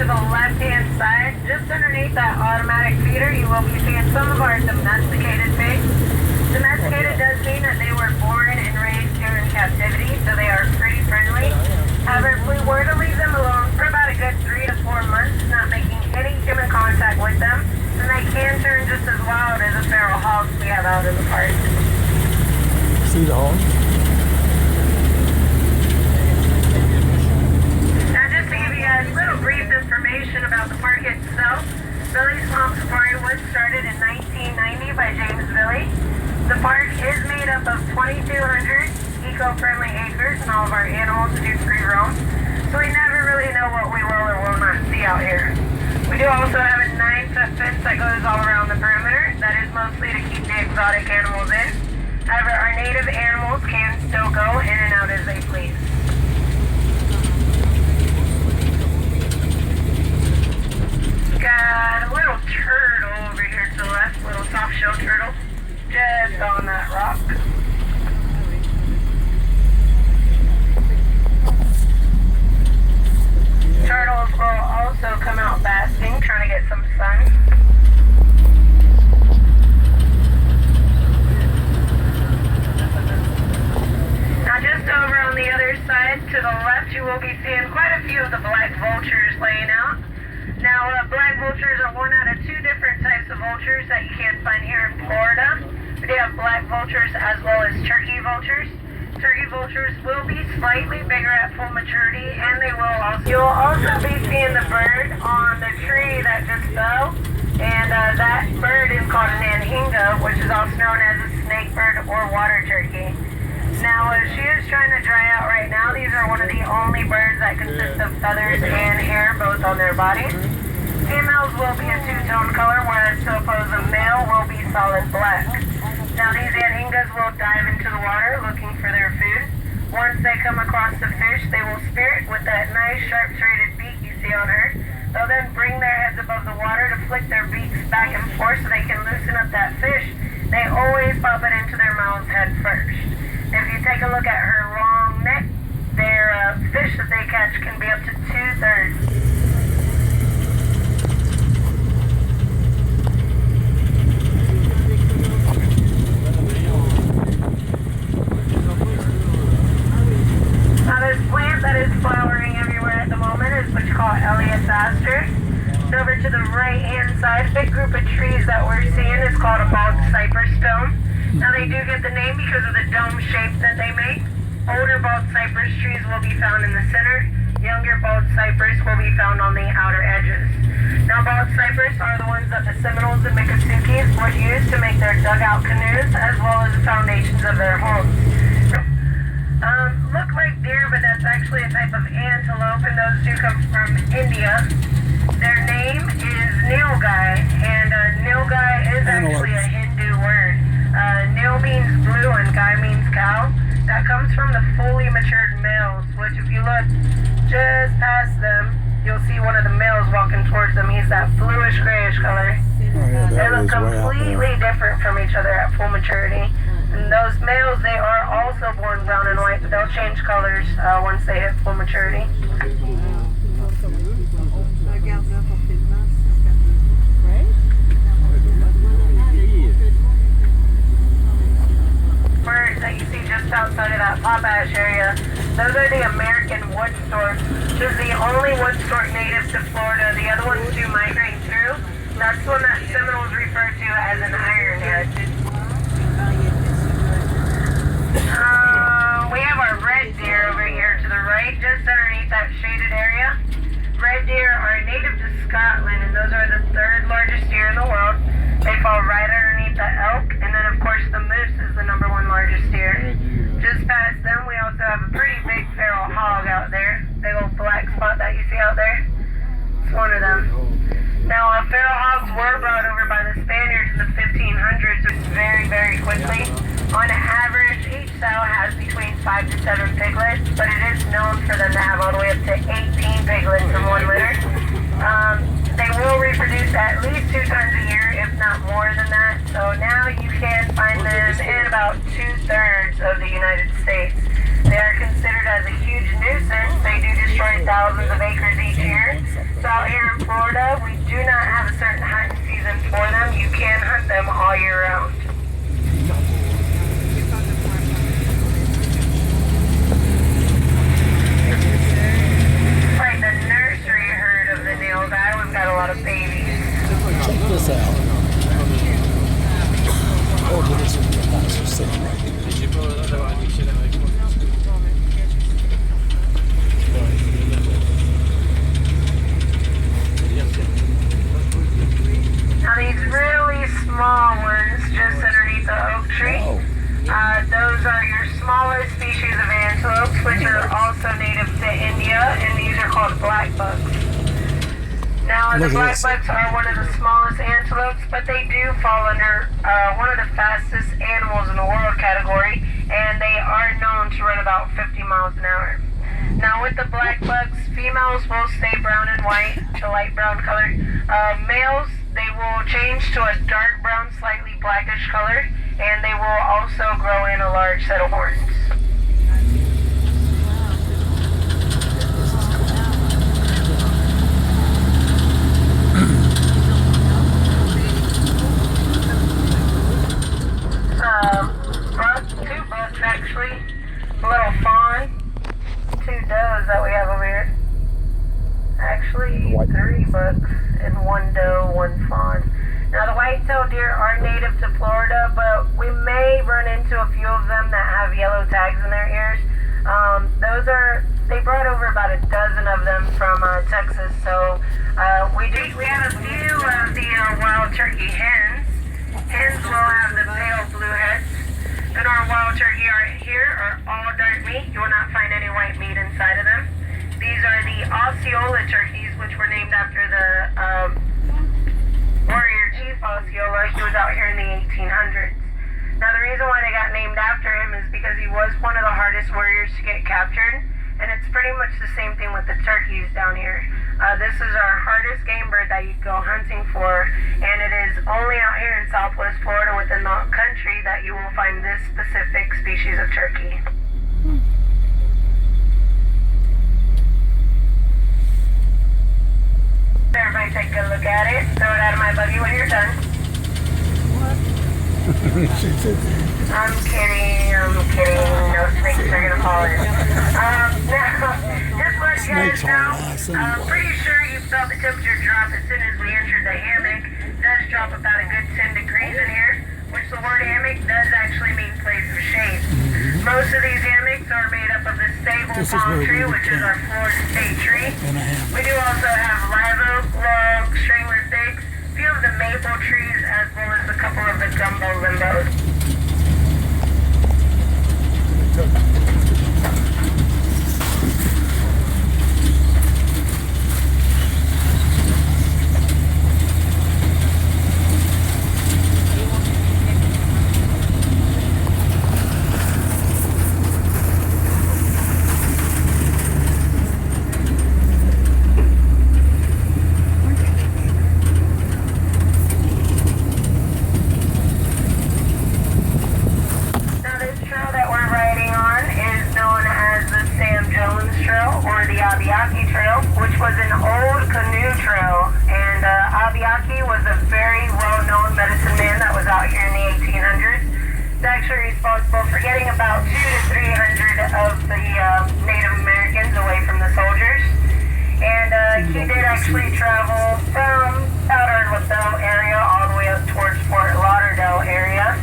to the left-hand side, just underneath that automatic feeder, you will be seeing some of our domesticated pigs. Domesticated does mean that they were born and raised here in captivity, so they are pretty friendly. However, if we were to leave them alone for about a good 3 to 4 months, not making any human contact with them, then they can turn just as wild as the feral hogs we have out in the park. See the hog? Now, just to give you guys a little brief information about the park itself, Billy's Swamp Safari was started in 1990 by James Billy. The park is made up of 2,200 eco-friendly acres, and all of our animals do free roam, so we never really know what we will or will not see out here. We do also have a 9-foot fence that goes all around the perimeter. That is mostly to keep the exotic animals in. However, our native animals can still go in and out as they please. Got a little turtle over here to the left, little soft-shell turtle, just on that rock. Turtles will also come out basking, trying to get some sun. Now just over on the other side to the left, you will be seeing quite a few of the black vultures laying out. Now black vultures are one out of 2 different types of vultures that you can find here in Florida. We do have black vultures as well as turkey vultures. Turkey vultures will be slightly bigger at full maturity, and they will also. You'll also be seeing the bird on the tree that just fell, and that bird is called an anhinga, which is also known as a snake bird or water turkey. Now, she is trying to dry out right now. These are one of the only birds that consist of feathers and hair, both on their bodies. Females will be a 2-tone color, whereas suppose a male will be solid black. Now these anhingas will dive into the water looking for their food. Once they come across the fish, they will spear it with that nice sharp serrated beak you see on her. They'll then bring their heads above the water to flick their beaks back and forth so they can loosen up that fish. They always pop it into their mouths head first. If you take a look at her long neck, their fish that they catch can be up to 2/3. Now this plant that is flowering everywhere at the moment is what you call Elliothaster. And over to the right hand side, a big group of trees that we're seeing is called a bald cypress dome. Now they do get the name because of the dome shape that they make. Older bald cypress trees will be found in the center. Younger bald cypress will be found on the outer edges. Now bald cypress are the ones that the Seminoles and Miccosukees would use to make their dugout canoes as well as the foundations of their homes. Look like deer, but that's actually a type of antelope, and those do come from India. Their name is nilgai, and nilgai is actually a Hindu word. Nil means blue and gai means cow. That comes from the fully matured males, which if you look just past them, you'll see one of the males walking towards them. He's that bluish grayish color. They look completely different from each other at full maturity. And those males, they are also born brown and white, but they'll change colors once they hit full maturity. Birds that you see just outside of that Potash area, those are the American wood stork. This is the only wood stork native to Florida. The other ones do migrate through. That's the one that Seminoles refer to as an ironhead. We have our red deer over here to the right, just underneath that shaded area. Red deer are native to Scotland, and those are the 3rd largest deer in the world. They fall right underneath the elk, and then of course the moose is the number 1 largest deer. Just past them, we also have a pretty big feral hog out there. Big old black spot that you see out there. It's one of them. Now, feral hogs were brought over by the Spaniards in the 1500s, very, very quickly. On average, each sow has between 5 to 7 piglets, but it is known for them to have all the way up to 18 piglets in one litter. They will reproduce at least 2 times a year, if not more than that. So now you can find them in about 2/3 of the United States. They are considered as a huge nuisance. They do destroy thousands of acres each year. buffaloes out here in Florida, we do not have a certain hunting season for them. You can hunt them all year round. Like the nursery herd of the nilgai, we've got a lot of babies. Check this out. Oh, this is the house is sitting right here. Now these really small ones just underneath the oak tree, those are your smallest species of antelopes, which are also native to India, and these are called black bucks. Now the black bucks are one of the smallest antelopes, but they do fall under one of the fastest animals in the world category, and they are known to run about 50 miles an hour. Now with the black bucks, females will stay brown and white, the light brown color. Males, they will change to a dark brown, slightly blackish color, and they will also grow in a large set of horns. Two bucks actually, a little fawn, two does that we have over here. Actually, 3 bucks and 1 doe, 1 fawn. Now the white-tailed deer are native to Florida, but we may run into a few of them that have yellow tags in their ears. They brought over about a dozen of them from Texas, so we have a few of the wild turkey hens. Hens will have the pale blue heads. And our wild turkey here are all dark meat. You will not find any white meat inside of them. These are the Osceola turkeys, which were named after the warrior chief Osceola. He was out here in the 1800s. Now the reason why they got named after him is because he was one of the hardest warriors to get captured, and it's pretty much the same thing with the turkeys down here. This is our hardest game bird that you go hunting for, and it is only out here in Southwest Florida within the country that you will find this specific species of turkey. Everybody take a look at it. Throw it out of my buggy when you're done. I'm kidding. No snakes are gonna fall in. Now, just let you guys know, I'm pretty sure you felt the temperature drop as soon as we entered the hammock. It does drop about a good 10 degrees in here, which the word hammock does actually mean place of shade. Most of these hammocks are made up of the sable palm tree, which is our Florida state tree. We do also have live oak, log, stringler figs, a few of the maple trees, as well as a couple of the gumbo limbos. Responsible for getting about 200 to 300 of the Native Americans away from the soldiers. And he did actually travel from Powder LaBelle area all the way up towards Fort Lauderdale area.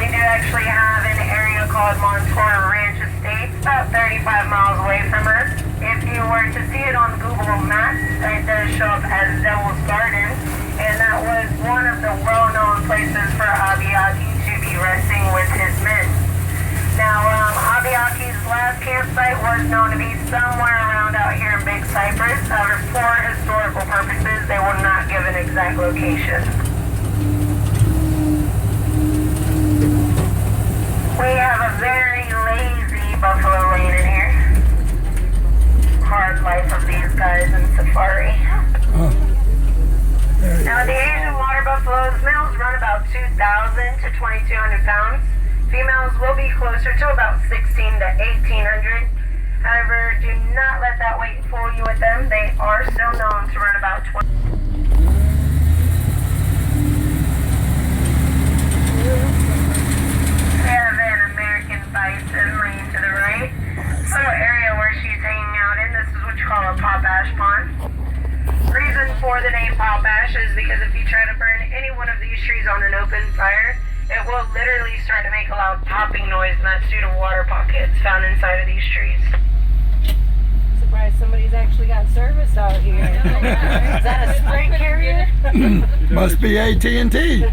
We do actually have an area called Montour Ranch Estates, about 35 miles away from us. If you were to see it on Google Maps, it does show up as Devil's Garden, and that was one of the well-known places for Abiaki to be resting with his men. Now, Abiaki's last campsite was known to be somewhere around out here in Big Cypress. However, for historical purposes, they will not give an exact location. We have a very lazy buffalo lane in here. Hard life of these guys in safari. Now, the Asian water buffaloes, males run about 2,000 to 2,200 pounds. Females will be closer to about 16 to 1,800. However, do not let that weight fool you with them. They are still known to run about 20. We have an American bison laying to the right. This little area where she's hanging out in, this is what you call a pop ash pond. Reason for the name pop ash is because if you try to burn any one of these trees on an open fire, it will literally start to make a loud popping noise, and that's due to water pockets found inside of these trees. Surprised somebody's actually got service out here. Is that a Sprint carrier? Must be AT&T.